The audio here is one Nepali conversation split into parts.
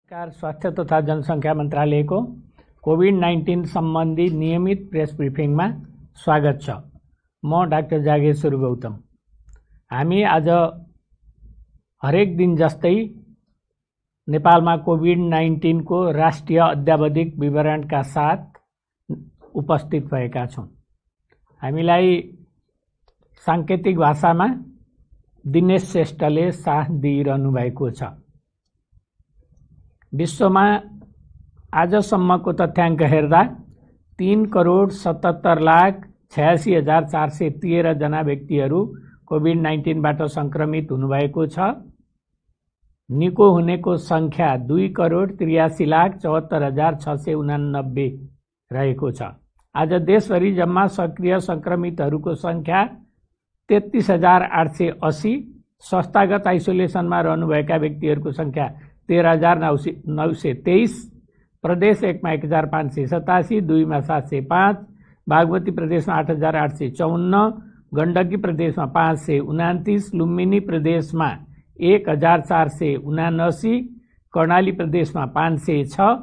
नमस्कार। स्वास्थ्य तथा जनसङ्ख्या मन्त्रालयको कोभिड-19 सम्बन्धी नियमित प्रेस ब्रिफिङमा स्वागत छ। म डाक्टर जागेश्वर गौतम। हामी आज हरेक दिन जस्तै नेपालमा कोभिड-19 को राष्ट्रिय अद्यावधिक विवरणका साथ उपस्थित भएका छौँ। हामीलाई साङ्केतिक भाषामा दिनेश श्रेष्ठले साथ दिइरहनु भएको छ। विश्वमा आजसम्मको तथ्याङ्क हेर्दा 3,77,86,413 जना व्यक्तिहरू कोभिड-19बाट संक्रमित हुनुभएको छ। निको हुनेको संख्या 2,83,74,689 रहेको छ। आज देशभरि जम्मा सक्रिय संक्रमितहरूको संख्या 33,880, संस्थागत आइसोलेसनमा रहनुभएका व्यक्तिहरूको संख्या 13,923, प्रदेश 1 मा 1,587, 2 मा 705, बागमती प्रदेशमा 8,854, गण्डकी प्रदेशमा 529, लुम्बिनी प्रदेशमा 1,479, कर्णाली प्रदेशमा 506,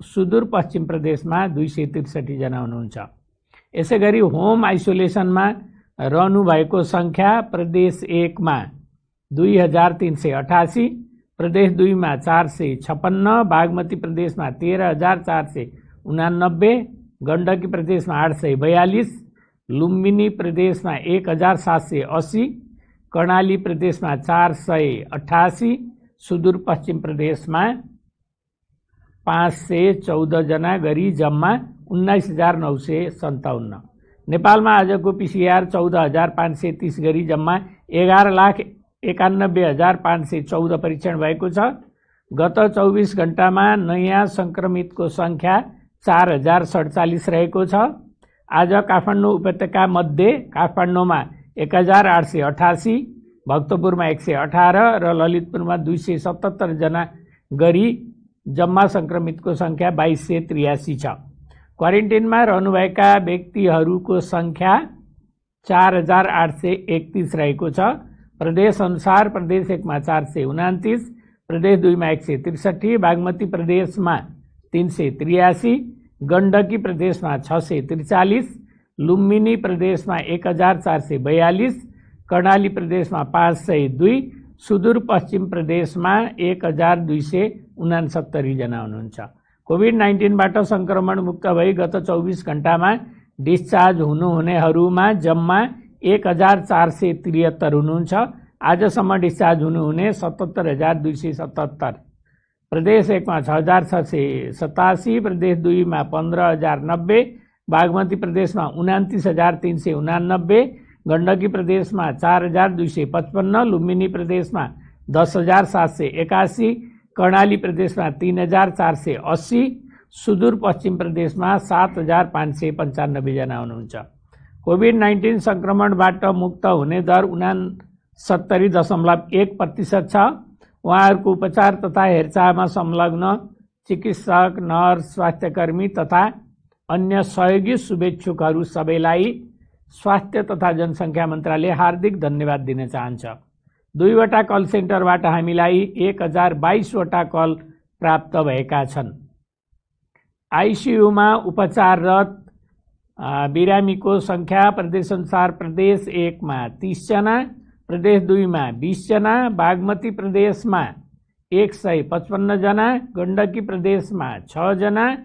सुदूरपश्चिम प्रदेशमा 263 जना हुनुहुन्छ। यसैगरी होम आइसोलेसनमा रहनुभएको संख्या प्रदेश 1 मा 2,388, प्रदेश 2 मा 456, बागमती प्रदेशमा 13,489, गण्डकी प्रदेशमा 842, लुम्बिनी प्रदेशमा 1,780, कर्णाली प्रदेशमा 488, सुदूरपश्चिम प्रदेशमा 514 जना गरी जम्मा 19,957। नेपालमा आजको पीसीआर 14,530 गरी जम्मा 11,91,514 परीक्षण भएको छ। गत 24 घण्टामा नयाँ संक्रमितको संख्या 4,047 रहेको छ। आज काठमाडौँ उपत्यका मध्ये काठमाडौँमा 1,888, भक्तपुरमा 118 र ललितपुरमा 277 जना गरी जम्मा संक्रमितको संख्या 2,283 छ। क्वारेन्टिनमा रहनुभएका व्यक्तिहरूको संख्या 4,831 रहेको छ। प्रदेश अनुसार प्रदेश 1 मा 429, प्रदेश 2 मा 163, बागमती प्रदेशमा 383, गण्डकी प्रदेशमा 643, लुम्बिनी प्रदेशमा 1,442, कर्णाली प्रदेशमा 502, सुदूरपश्चिम प्रदेशमा 1,269 जना हुनुहुन्छ। कोभिड-19बाट संक्रमण मुक्त भई गत 24 घण्टामा डिस्चार्ज हुनुहुनेहरूमा जम्मा 1,473 हुनुहुन्छ। आजसम्म डिस्चार्ज हुनुहुने 77,277। प्रदेश 1 मा 6,687, प्रदेश 2 मा 15,090, बागमती प्रदेशमा 29,389, गण्डकी प्रदेशमा 4,255, लुम्बिनी प्रदेशमा 10,781, कर्णाली प्रदेशमा 3,480, सुदूरपश्चिम प्रदेशमा 7,595 जना हुनुहुन्छ। कोभिड-19 संक्रमणबाट मुक्त हुने दर 69.1% छ। उहाँहरूको उपचार तथा हेरचाहमा संलग्न चिकित्सक, नर्स, स्वास्थ्यकर्मी तथा अन्य सहयोगी शुभेच्छुकहरू सबैलाई स्वास्थ्य तथा जनसङ्ख्या मन्त्रालय हार्दिक धन्यवाद दिन चाहन्छ। 2वटा कल सेन्टरबाट हामीलाई 1,022 वटा कल प्राप्त भएका छन्। आइसियुमा उपचाररत बिरामीको संख्या प्रदेशअनुसार प्रदेश 1 मा 30 जना, प्रदेश 2 मा 20 जना, बागमती प्रदेशमा 155 जना, गण्डकी प्रदेशमा 6 जना,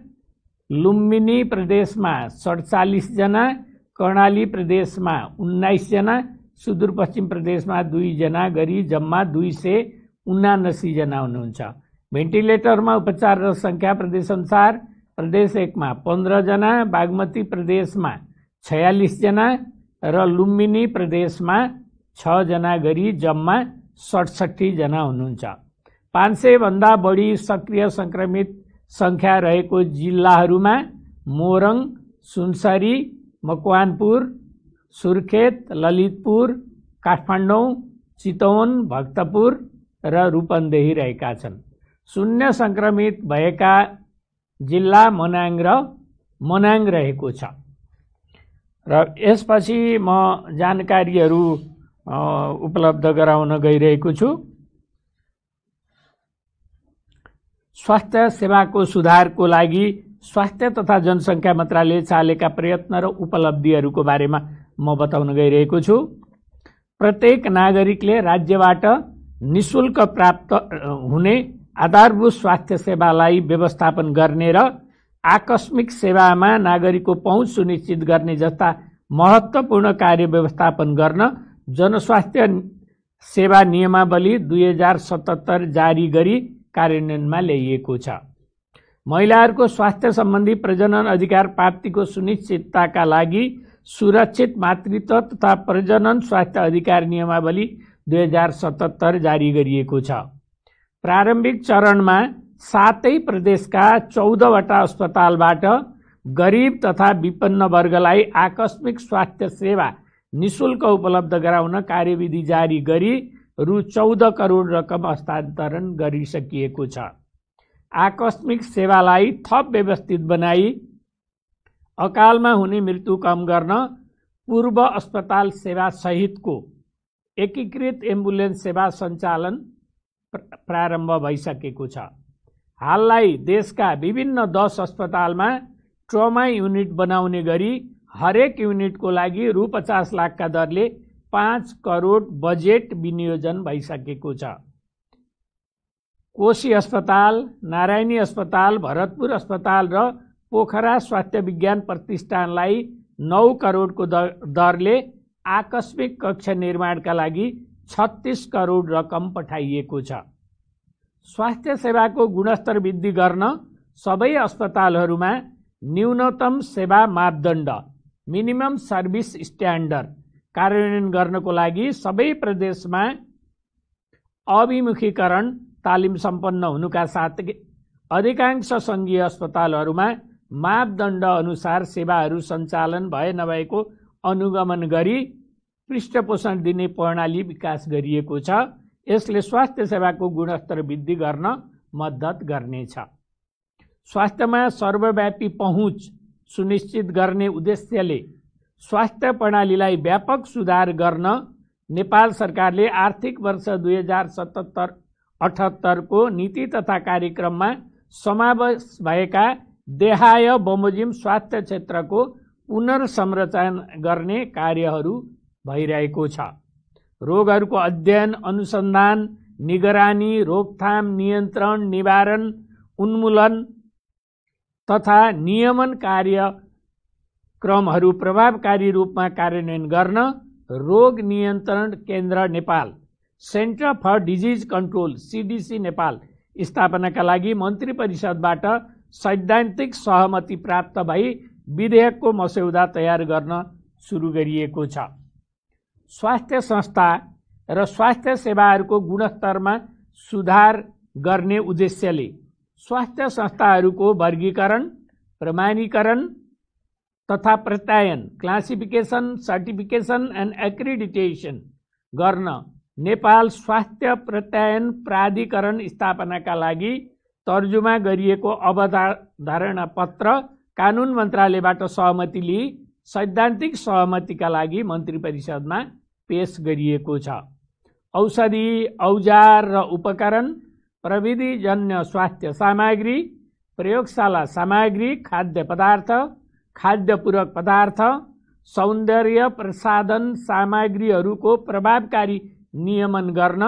लुम्बिनी प्रदेशमा 47 जना, कर्णाली प्रदेशमा 19 जना, सुदूरपश्चिम प्रदेशमा 2 जना गरी जम्मा 279 जना हुनुहुन्छ। भेन्टिलेटरमा उपचाररत संख्या प्रदेशअनुसार प्रदेश 1 मा 15 जना, बागमती प्रदेशमा 46 जना र लुम्बिनी प्रदेशमा 6 जना गरी जम्मा 67 जना हुनुहुन्छ। 500 भन्दा बढी सक्रिय संक्रमित संख्या रहेको जिल्लाहरूमा मोरङ, सुनसरी, मकवानपुर, सुर्खेत, ललितपुर, काठमाडौँ, चितवन, भक्तपुर र रूपन्देही रहेका छन्। शून्य संक्रमित भएका जिल्ला मनाङ रहेको छ। र यसपछि म जानकारीहरू उपलब्ध गराउन गइरहेको छु। स्वास्थ्य सेवाको सुधारको लागि स्वास्थ्य तथा जनसङ्ख्या मन्त्रालयले चालेका प्रयत्न र उपलब्धिहरूको बारेमा म बताउन गइरहेको छु। प्रत्येक नागरिकले राज्यबाट निशुल्क प्राप्त हुने आधारभूत स्वास्थ्य सेवालाई व्यवस्थापन गर्ने र आकस्मिक सेवामा नागरिकको पहुँच सुनिश्चित गर्ने जस्ता महत्त्वपूर्ण कार्य व्यवस्थापन गर्न जनस्वास्थ्य सेवा नियमावली 2077 जारी गरी कार्यान्वयनमा ल्याइएको छ। महिलाहरूको स्वास्थ्य सम्बन्धी प्रजनन अधिकार प्राप्तिको सुनिश्चितताका लागि सुरक्षित मातृत्व तथा प्रजनन स्वास्थ्य अधिकार नियमावली 2077 जारी गरिएको छ। प्रारम्भिक चरणमा 7 प्रदेशका 14वटा अस्पतालबाट गरिब तथा विपन्न वर्गलाई आकस्मिक स्वास्थ्य सेवा निशुल्क उपलब्ध गराउन कार्यविधि जारी गरी रु 14 करोड रकम हस्तान्तरण गरिसकिएको छ। आकस्मिक सेवालाई थप व्यवस्थित बनाई अकालमा हुने मृत्यु कम गर्न पूर्व अस्पताल सेवा सहितको एकीकृत एम्बुलेन्स सेवा सञ्चालन प्रारम्भ भइसकेको छ। हाललाई देशका विभिन्न 10 अस्पतालमा ट्रमा युनिट बनाउने गरी हरेक युनिटको लागि रु 50 लाखका दरले 5 करोड बजेट विनियोजन भइसकेको छ। कोशी अस्पताल, नारायणी अस्पताल, भरतपुर अस्पताल र पोखरा स्वास्थ्य विज्ञान प्रतिष्ठानलाई 9 करोडको दरले आकस्मिक कक्ष निर्माणका लागि 36 करोड रकम पठाइएको छ। स्वास्थ्य सेवाको गुणस्तर वृद्धि गर्न सबै अस्पतालहरूमा न्यूनतम सेवा मापदण्ड मिनिमम सर्भिस स्ट्यान्डर्ड कार्यान्वयन गर्नको लागि सबै प्रदेशमा अभिमुखीकरण तालिम सम्पन्न हुनुका साथै अधिकांश सङ्घीय अस्पतालहरूमा मापदण्ड अनुसार सेवाहरू सञ्चालन भए नभएको अनुगमन गरी पृष्ठपोषण दिने प्रणाली विकास गरिएको छ। यसले स्वास्थ्य सेवाको गुणस्तर वृद्धि गर्न मद्दत गर्नेछ। स्वास्थ्यमा सर्वव्यापी पहुँच सुनिश्चित गर्ने उद्देश्यले स्वास्थ्य प्रणालीलाई व्यापक सुधार गर्न नेपाल सरकारले आर्थिक वर्ष 2077-78 को नीति तथा कार्यक्रममा समावेश भएका देहाय बमोजिम स्वास्थ्य क्षेत्रको पुनर्संरचना गर्ने कार्यहरू भइरहेको छ। रोगहरूको अध्ययन, अनुसन्धान, निगरानी, रोकथाम, नियन्त्रण, निवारण, उन्मूलन तथा नियमन कार्यक्रमहरू प्रभावकारी रूपमा कार्यान्वयन गर्न रोग नियन्त्रण केन्द्र Nepal, centre for disease control CDC Nepal स्थापनाका लागि मन्त्री परिषदबाट सैद्धान्तिक सहमति प्राप्त भई विधेयकको मस्यौदा तयार गर्न सुरु गरिएको छ। स्वास्थ्य संस्था र स्वास्थ्य सेवाहरूको गुणस्तरमा सुधार गर्ने उद्देश्यले स्वास्थ्य संस्थाहरूको वर्गीकरण, प्रमाणीकरण तथा प्रत्यायन क्लासिफिकेसन, सर्टिफिकेसन एन्ड एक्रिडिटेसन गर्न नेपाल स्वास्थ्य प्रत्यायन प्राधिकरण स्थापनाका लागि तर्जुमा गरिएको अवधारणा पत्र कानुन मन्त्रालयबाट सहमति लिई सैद्धान्तिक सहमतिका लागि मन्त्री परिषदमा पेश गरिएको छ। औषधि, औजार र उपकरण, प्रविधिजन्य स्वास्थ्य सामग्री, प्रयोगशाला सामग्री, खाद्य पदार्थ, खाद्य पूरक पदार्थ, सौन्दर्य प्रसाधन सामग्रीहरूको प्रभावकारी नियमन गर्न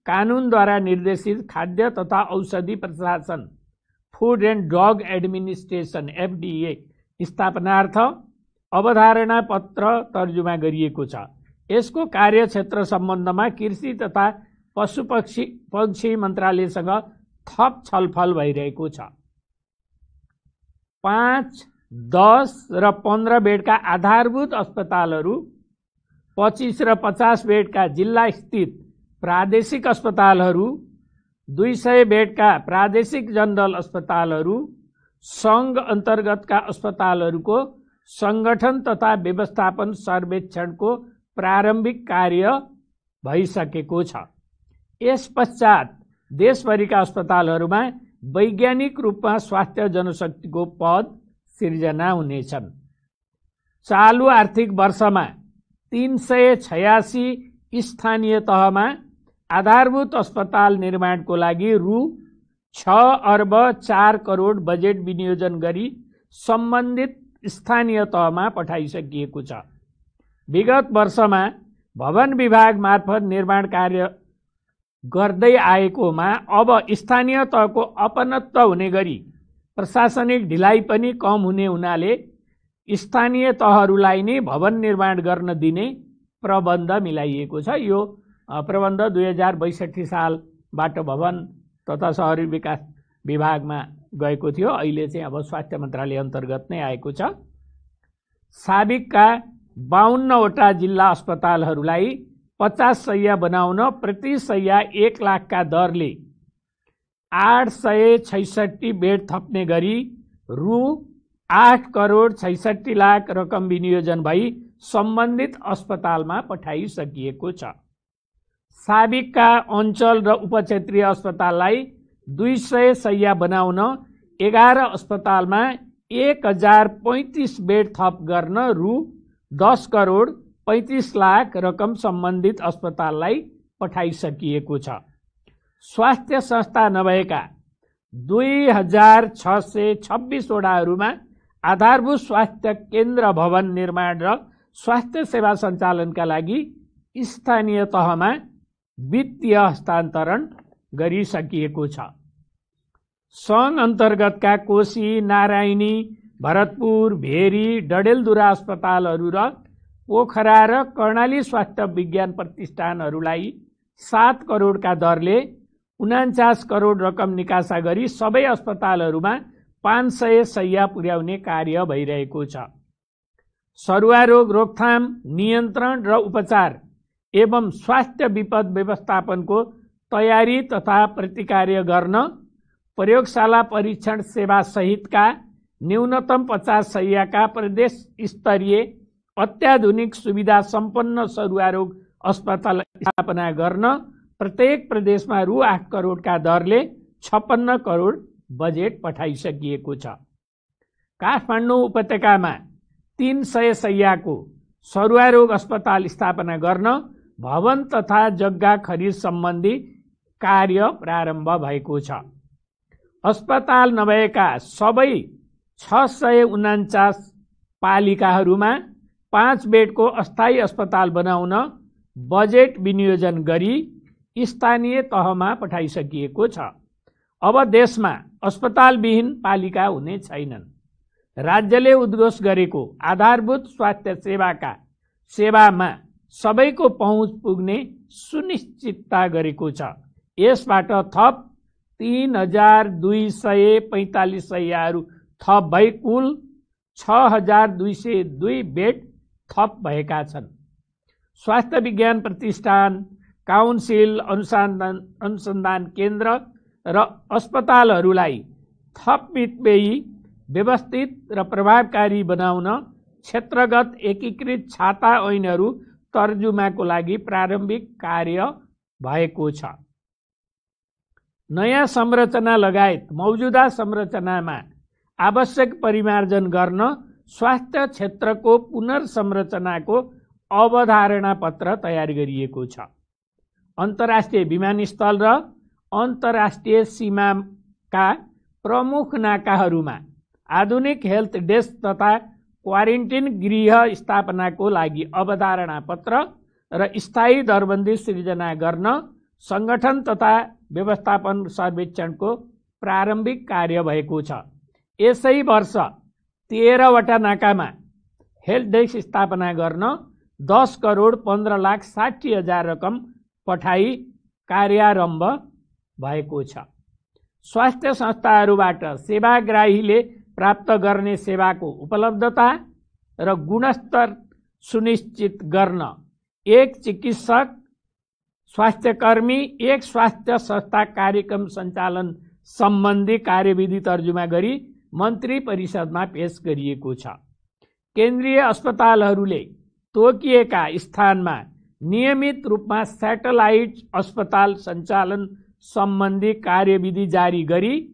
कानुनद्वारा निर्देशित खाद्य तथा औषधि प्रशासन food and drug administration FDA स्थापनार्थ अवधारणा पत्र तर्जुमा गरिएको छ। यसको कार्यक्षेत्र सम्बन्धमा कृषि तथा पशु-पक्षी मन्त्रालयसँग थप छलफल भइरहेको छ। 5, 10 र 15 बेडका आधारभूत अस्पतालहरू, 25 र 50 बेडका जिल्ला स्थित प्रादेशिक अस्पतालहरू, 200 बेडका प्रादेशिक जनरल अस्पतालहरू, सङ्घ अन्तर्गतका अस्पतालहरूको सङ्गठन तथा व्यवस्थापन सर्वेक्षणको प्रारम्भिक कार्य भइसकेको छ। यस पश्चात देशभरिका अस्पतालहरूमा वैज्ञानिक रूपमा स्वास्थ्य जनशक्तिको पद सिर्जना हुनेछन्। चालु आर्थिक वर्षमा 386 स्थानीय तहमा आधारभूत अस्पताल निर्माणको लागि रु 6,04,00,00,000 बजेट विनियोजन गरी सम्बन्धित स्थानीय तहमा पठाइसकिएको छ। विगत वर्षमा भवन विभाग मार्फत निर्माण कार्य गर्दै आएकोमा अब स्थानीय तहको अपनत्व हुने गरी प्रशासनिक ढिलाइ पनि कम हुने हुनाले स्थानीय तहहरूलाई नै भवन निर्माण गर्न दिने प्रबन्ध मिलाइएको छ। यो प्रबन्ध 2062 सालबाट भवन तथा शहरी विकास विभागमा गएको थियो। अहिले चाहिँ अब स्वास्थ्य मन्त्रालय अन्तर्गत नै आएको छ। साबिकका 52वटा जिल्ला अस्पतालहरूलाई 50 शैय्या बनाउन प्रति शैय्या 1 लाखका दरले 866 बेड थप्ने गरी रु 8,66,00,000 रकम विनियोजन भई सम्बन्धित अस्पतालमा पठाइसकिएको छ। साबिकका अञ्चल र उपक्षेत्रीय अस्पताललाई 200 शैय्या बनाउन 11 अस्पतालमा 1035 बेड थप गर्न रु 10,35,00,000 रकम सम्बन्धित अस्पताललाई पठाइसकिएको छ। स्वास्थ्य संस्था नभएका 2,626 वडाहरूमा आधारभूत स्वास्थ्य केन्द्र भवन निर्माण र स्वास्थ्य सेवा सञ्चालनका लागि स्थानीय तहमा वित्तीय हस्तान्तरण गरिसकिएको छ। सङ्घ अन्तर्गतका कोशी, नारायणी, भरतपुर, भेरी, डडेलधुरा अस्पतालहरू र पोखरा र कर्णाली स्वास्थ्य विज्ञान प्रतिष्ठानहरूलाई 7 करोडका दरले 49 करोड रकम निकासा गरी सबै अस्पतालहरूमा 500 शैय्या पुर्याउने कार्य भइरहेको छ। सरुवा रोग रोकथाम, नियन्त्रण र उपचार एवं स्वास्थ्य विपद व्यवस्थापनको तयारी तथा प्रतिकार्य गर्न प्रयोगशाला परीक्षण सेवा सहितका न्यूनतम 50 शैय्याका प्रदेश स्तरीय अत्याधुनिक सुविधा सम्पन्न सरुवा रोग अस्पताल स्थापना गर्न प्रत्येक प्रदेशमा रु 8 करोडका दरले 56 करोड बजेट पठाइसकिएको छ। काठमाडौँ उपत्यकामा 300 शैय्याको सरुवा रोग अस्पताल स्थापना गर्न भवन तथा जग्गा खरिद सम्बन्धी कार्य प्रारम्भ भएको छ। अस्पताल नभएका सबै 649 पालिकाहरूमा 5 बेडको अस्थायी अस्पताल बनाउन बजेट विनियोजन गरी स्थानीय तहमा पठाइसकिएको छ। अब देशमा अस्पतालविहीन पालिका हुने छैनन्। राज्यले उद्घोष गरेको आधारभूत स्वास्थ्य सेवामा सबैको पहुँच पुग्ने सुनिश्चितता गरेको छ। यसबाट थप 3,245 शैय्याहरू थप भई कुल 6,202 बेड थप भएका छन्। स्वास्थ्य विज्ञान प्रतिष्ठान, काउन्सिल, अनुसन्धान केन्द्र र अस्पतालहरूलाई थप मितव्ययी, व्यवस्थित र प्रभावकारी बनाउन क्षेत्रगत एकीकृत छाता ऐनहरू तर्जुमाको लागि प्रारम्भिक कार्य भएको छ। नयाँ संरचना लगायत मौजुदा संरचनामा आवश्यक परिमार्जन गर्न स्वास्थ्य क्षेत्रको पुनर्संरचनाको अवधारणा पत्र तयार गरिएको छ। अन्तर्राष्ट्रिय विमानस्थल र अन्तर्राष्ट्रिय सीमाका प्रमुख नाकाहरूमा आधुनिक हेल्थ डेस्क तथा क्वारेन्टिन गृह स्थापनाको लागि अवधारणा पत्र र स्थायी दरबन्दी सृजना गर्न संगठन तथा व्यवस्थापन सर्वेक्षणको प्रारम्भिक कार्य भएको छ। यसै वर्ष 13वटा नाकामा हेल्थ डेस्क स्थापना गर्न 10,15,60,000 रकम पठाई कार्यारम्भ भएको छ। स्वास्थ्य संस्थाहरूबाट सेवाग्राहीले प्राप्त गर्ने सेवाको उपलब्धता र गुणस्तर सुनिश्चित गर्न एक चिकित्सक, स्वास्थ्यकर्मी, एक स्वास्थ्य संस्था कार्यक्रम सञ्चालन सम्बन्धी कार्यविधि तर्जुमा गरी मन्त्री परिषदमा पेश गरिएको छ। केन्द्रीय अस्पतालहरूले तोकिएका स्थानमा नियमित रूपमा सैटेलाइट अस्पताल सञ्चालन सम्बन्धी कार्यविधि जारी गरी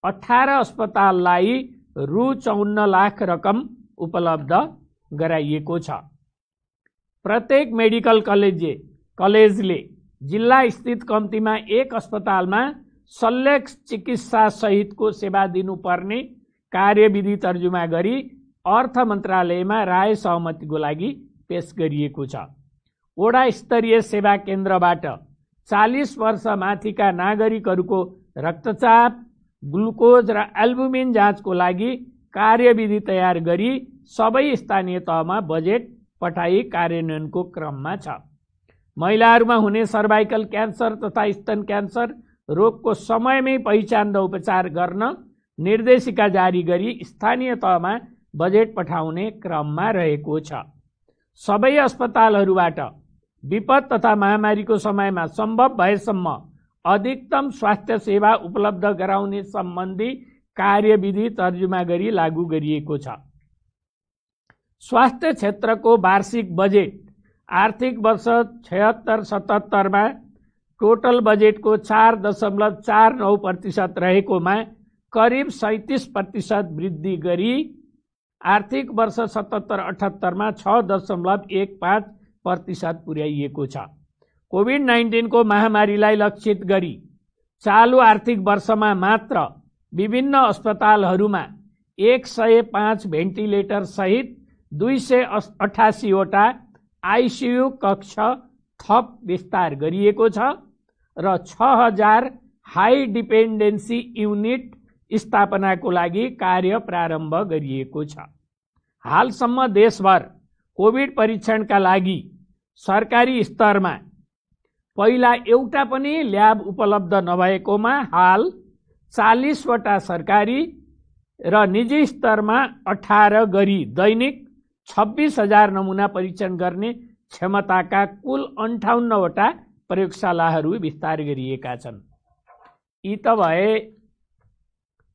18 अस्पताललाई रु 54 लाख रकम उपलब्ध गराइएको छ। प्रत्येक मेडिकल कलेजले जिल्ला स्थित कम्तीमा एक अस्पतालमा शल्य चिकित्सा सहितको सेवा दिनुपर्ने कार्यविधि तर्जुमा गरी अर्थ मन्त्रालयमा राय सहमतिको लागि पेश गरिएको छ। वडा स्तरीय सेवा केन्द्रबाट 40 वर्ष माथिका नागरिकहरूको रक्तचाप, ग्लुकोज र एल्बुमिन जाँचको लागि कार्यविधि तयार गरी सबै स्थानीय तहमा बजेट पठाई कार्यान्वयनको क्रममा छ। महिलाहरूमा हुने सर्भाइकल क्यान्सर तथा स्तन क्यान्सर रोगको समयमै पहिचान र उपचार गर्न निर्देशिका जारी गरी स्थानीय तहमा बजेट पठाउने क्रममा रहेको छ। सबै अस्पतालहरूबाट विपद तथा महामारीको समयमा सम्भव भएसम्म अधिकतम स्वास्थ्य सेवा उपलब्ध गराउने सम्बन्धी कार्यविधि तर्जुमा गरी लागू गरिएको छ। स्वास्थ्य क्षेत्रको वार्षिक बजेट आर्थिक वर्ष 76-77 मा टोटल बजेटको 4.49% रहेकोमा करिब 37% वृद्धि गरी आर्थिक वर्ष 77-78 मा 6.15% पुर्याइएको छ। कोभिड-19 को महामारीलाई लक्षित गरी चालू आर्थिक वर्षमा मात्र विभिन्न अस्पतालहरूमा 105 भेन्टिलेटर सहित 288 वटा आइसियु कक्ष थप विस्तार गरिएको छ र 6000 हाई डिपेन्डेन्सी युनिट स्थापनाको लागि कार्य प्रारम्भ गरिएको छ। हालसम्म देशभर कोभिड परीक्षणका लागि सरकारी स्तरमा पहिला एउटा पनि ल्याब उपलब्ध नभएकोमा हाल 40 वटा सरकारी र निजी स्तरमा 18 गरी दैनिक 26,000 नमुना परीक्षण गर्ने क्षमताका कुल 58 वटा प्रयोगशालाहरू विस्तार गरिएका छन्। यी त भए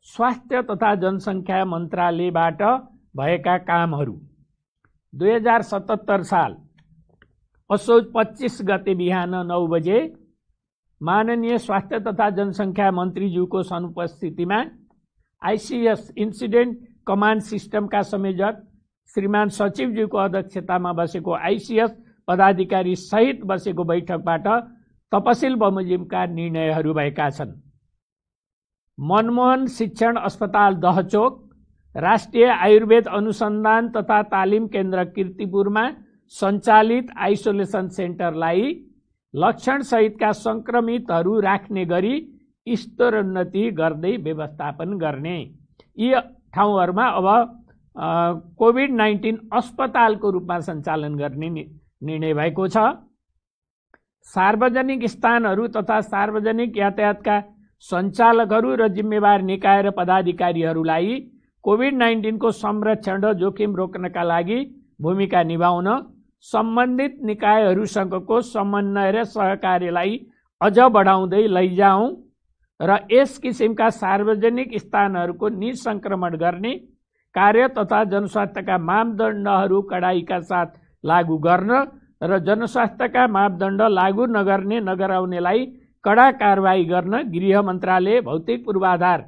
स्वास्थ्य तथा जनसङ्ख्या मन्त्रालयबाट भएका कामहरू। 2077 साल असोज 25 गते बिहान 9 बजे माननीय स्वास्थ्य तथा जनसङ्ख्या मन्त्रीज्यूको अनुपस्थितिमा आइसिएस इन्सिडेन्ट कमान्ड सिस्टमका संयोजक श्रीमान सचिवज्यूको अध्यक्षतामा बसेको आइसिएस पदाधिकारी सहित बसेको बैठकबाट तपसिल बमोजिमका निर्णयहरू भएका छन्। मनमोहन शिक्षण अस्पताल दहचोक, राष्ट्रिय आयुर्वेद अनुसन्धान तथा तालिम केन्द्र कीर्तिपुरमा सञ्चालित आइसोलेसन सेन्टरलाई लक्षण सहितका संक्रमितहरू राख्ने गरी स्तरोन्नति गर्दै व्यवस्थापन गर्ने। यी ठाउँहरूमा अब कोभिड-19 अस्पतालको रूपमा सञ्चालन गर्ने निर्णय भएको छ। सार्वजनिक स्थानहरू तथा सार्वजनिक यातायातका सञ्चालकहरू र जिम्मेवार निकाय र पदाधिकारीहरूलाई कोभिड-19 को संरक्षण र जोखिम रोक्नका लागि भूमिका निभाउन सम्बन्धित निकायहरूसँगको समन्वय र सहकार्यलाई अझ बढाउँदै लैजाउँ र यस किसिमका सार्वजनिक स्थानहरूको निसंक्रमण गर्ने कार्य तथा जनस्वास्थ्यका मापदण्डहरू कडाइका साथ लागू गर्न र जनस्वास्थ्यका मापदण्ड लागू नगर्ने नगराउनेलाई कडा कारबाही गर्न गृह मन्त्रालय, भौतिक पूर्वाधार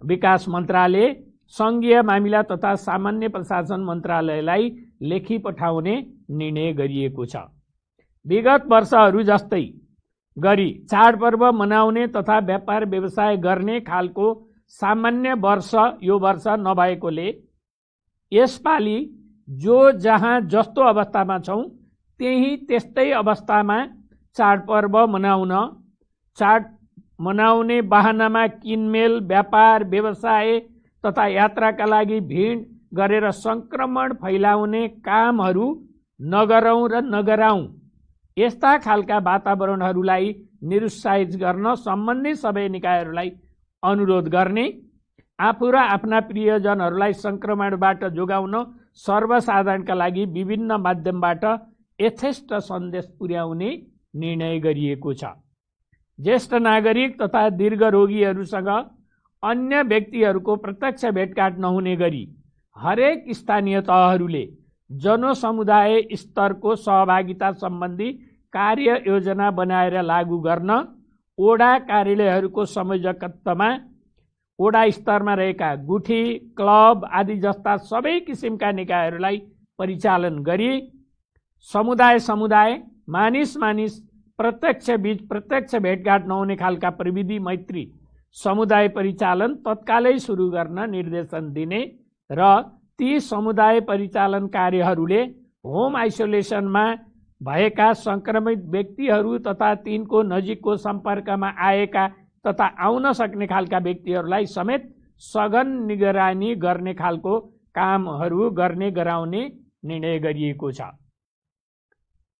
विकास मन्त्रालय, संघीय मामिला तथा सामान्य प्रशासन मन्त्रालयलाई लेखी पठाउने निर्णय गरिएको छ। विगत वर्षहरू जस्तै गरी चाडपर्व मनाउने तथा व्यापार व्यवसाय गर्ने खालको सामान्य वर्ष यो वर्ष नभएकोले यसपालि जो जहाँ जस्तो अवस्थामा छौं त्यही त्यस्तै अवस्थामा चाडपर्व मनाउने बहानामा किनमेल, व्यापार व्यवसाय तथा यात्राका लागि भिड गरेर संक्रमण फैलाउने कामहरू नगरौं र नगराउँ। यस्ता खालका वातावरणहरूलाई निरुत्साहित गर्न सम्बन्धित सबै निकायहरूलाई अनुरोध गर्ने, आफू र आफ्ना प्रियजनहरूलाई संक्रमणबाट जोगाउन सर्वसाधारणका लागि विभिन्न माध्यमबाट यथेष्ट सन्देश पुर्याउने निर्णय गरिएको छ। ज्येष्ठ नागरिक तथा दीर्घ रोगीहरूसँग अन्य व्यक्तिहरूको प्रत्यक्ष भेटघाट नहुने गरी हरेक स्थानीय तहहरूले जनसमुदाय स्तरको सहभागिता सम्बन्धी कार्य योजना बनाएर लागू गर्न ओडा कार्यालयहरूको संयोजकत्वमा ओडा स्तरमा रहेका गुठी, क्लब आदि जस्ता सबै किसिमका निकायहरूलाई परिचालन गरी समुदाय मानिस प्रत्यक्ष बीच प्रत्यक्ष भेटघाट नहुने खालका प्रविधि मैत्री समुदाय परिचालन तत्कालै सुरु गर्न निर्देशन दिने र ती समुदाय परिचालन कार्यहरूले होम आइसोलेसनमा भएका संक्रमित व्यक्तिहरू तथा तिनको नजिकको सम्पर्कमा आएका तथा आउन सक्ने खालका व्यक्तिहरूलाई समेत सघन निगरानी गर्ने खालको कामहरू गर्ने गराउने निर्णय गरिएको छ।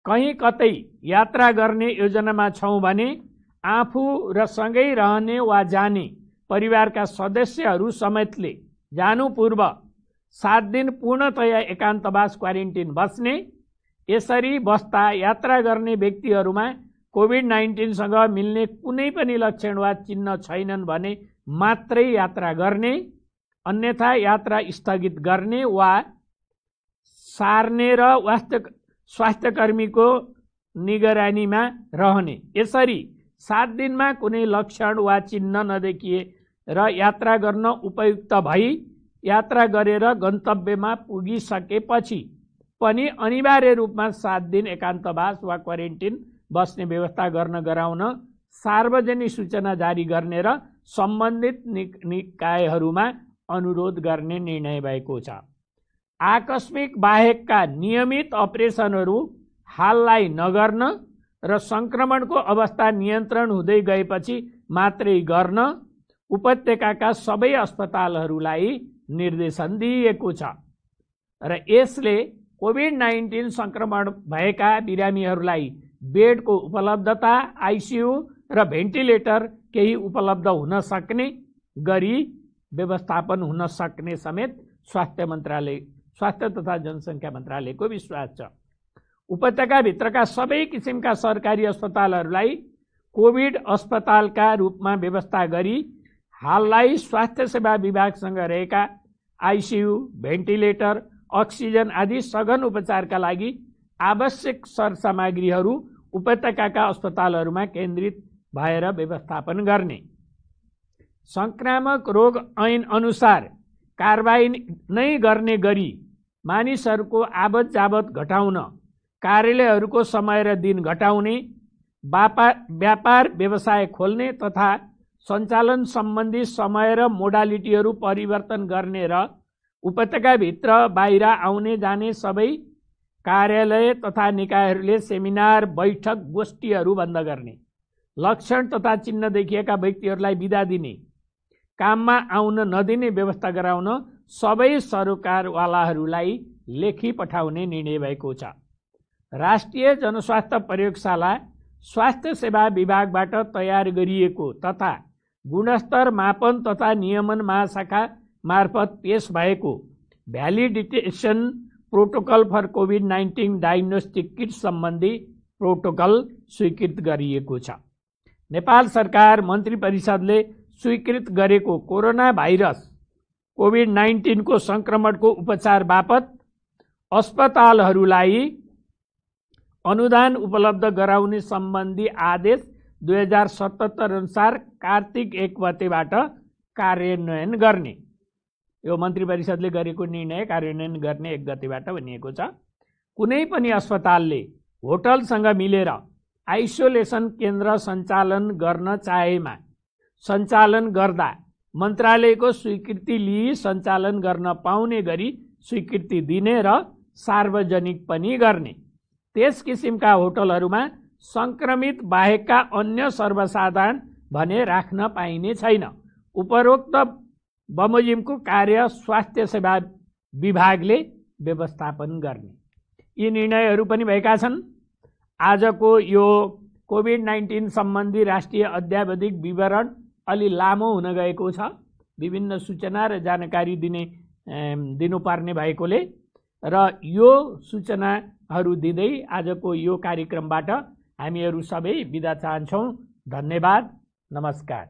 कहीँ कतै यात्रा गर्ने योजनामा छौँ भने आफू र सँगै रहने वा जाने परिवारका सदस्यहरू समेतले जानु पूर्व 7 दिन पूर्णतया एकान्तवास क्वारेन्टिन बस्ने। यसरी बस्दा यात्रा गर्ने व्यक्तिहरूमा कोभिड-19 सँग मिल्ने कुनै पनि लक्षण वा चिन्ह छैनन् भने मात्रै यात्रा गर्ने, अन्यथा यात्रा स्थगित गर्ने वा सार्ने र स्वास्थ्यकर्मीको निगरानीमा रहने। यसरी 7 दिनमा कुनै लक्षण वा चिन्ह नदेखिए र यात्रा गर्न उपयुक्त भई यात्रा गरेर गन्तव्यमा पुगिसकेपछि पनि अनिवार्य रूपमा 7 दिन एकान्तवास वा क्वारेन्टिन बस्ने व्यवस्था गर्न गराउन सार्वजनिक सूचना जारी गर्ने र सम्बन्धित निकायहरूमा अनुरोध गर्ने निर्णय भएको छ। आकस्मिक बाहेकका नियमित अपरेसनहरू हाललाई नगर्न र संक्रमणको अवस्था नियन्त्रण हुँदै गएपछि मात्रै गर्न उपत्यकाका सबै अस्पतालहरूलाई निर्देशन दिइएको छ र यसले कोभिड-19 संक्रमण भएका बिरामीहरूलाई बेडको उपलब्धता, आइसियु र भेन्टिलेटर केही उपलब्ध हुन सक्ने गरी व्यवस्थापन हुन सक्ने समेत स्वास्थ्य तथा जनसङ्ख्या मन्त्रालयको विश्वास छ। उपत्यकाभित्रका सबै किसिमका सरकारी अस्पतालहरूलाई कोभिड अस्पतालका रूपमा व्यवस्था गरी हाललाई स्वास्थ्य सेवा विभागसँग रहेका आइसियु, भेन्टिलेटर, अक्सिजन आदि सघन उपचारका लागि आवश्यक सरसामग्रीहरू उपत्यकाका अस्पतालहरूमा केन्द्रित भएर व्यवस्थापन गर्ने। संक्रामक रोग ऐन अनुसार कारबाही नै गर्ने गरी मानिसहरूको आवत जावत घटाउन, कार्यालयहरूको समय र दिन घटाउने, व्यापार व्यवसाय खोल्ने तथा सञ्चालन सम्बन्धी समय र मोडालिटीहरू परिवर्तन गर्ने र उपत्यकाभित्र बाहिर आउने जाने सबै कार्यालय तथा निकायहरूले सेमिनार, बैठक, गोष्ठीहरू बन्द गर्ने, लक्षण तथा चिन्ह देखिएका व्यक्तिहरूलाई बिदा दिने, काममा आउन नदिने व्यवस्था गराउन सबै सरकारवालाहरूलाई लेखी पठाउने निर्णय भएको छ। राष्ट्रिय जनस्वास्थ्य प्रयोगशाला स्वास्थ्य सेवा विभागबाट तयार गरिएको तथा गुणस्तर मापन तथा नियमन महाशाखा मार्फत पेश भएको भ्यालिडेसन प्रोटोकल फर कोभिड-19 डायग्नोस्टिक किट सम्बन्धी प्रोटोकल स्वीकृत गरिएको छ। नेपाल सरकार मन्त्री परिषदले स्वीकृत गरेको कोरोना भाइरस कोभिड-19 को संक्रमणको उपचार बापत अस्पतालहरूलाई अनुदान उपलब्ध गराउने सम्बन्धी आदेश 2077 अनुसार कार्तिक 1 गतेबाट कार्यान्वयन गर्ने। यो मन्त्री परिषदले गरेको निर्णय कार्यान्वयन गर्ने 1 गतेबाट भनिएको छ। कुनै पनि अस्पतालले होटलसँग मिलेर आइसोलेसन केन्द्र सञ्चालन गर्न चाहेमा सञ्चालन गर्दा मन्त्रालयको स्वीकृति लिई सञ्चालन गर्न पाउने गरी स्वीकृति दिने र सार्वजनिक पनि गर्ने। त्यस किसिमका होटलहरूमा संक्रमित बाहेकका अन्य सर्वसाधारण भने राख्न पाइने छैन। उपरोक्त बमोजिमको कार्य स्वास्थ्य सेवा विभागले व्यवस्थापन गर्ने। यी निर्णयहरू पनि भएका छन्। आजको यो कोभिड-19 सम्बन्धी राष्ट्रिय अद्यावधिक विवरण अलि लामो हुन गएको छ। विभिन्न सूचना र जानकारी दिनुपर्ने भएकोले र यो सूचनाहरू दिँदै आजको यो कार्यक्रमबाट हामीहरू सबै बिदा चाहन्छौँ। धन्यवाद, नमस्कार।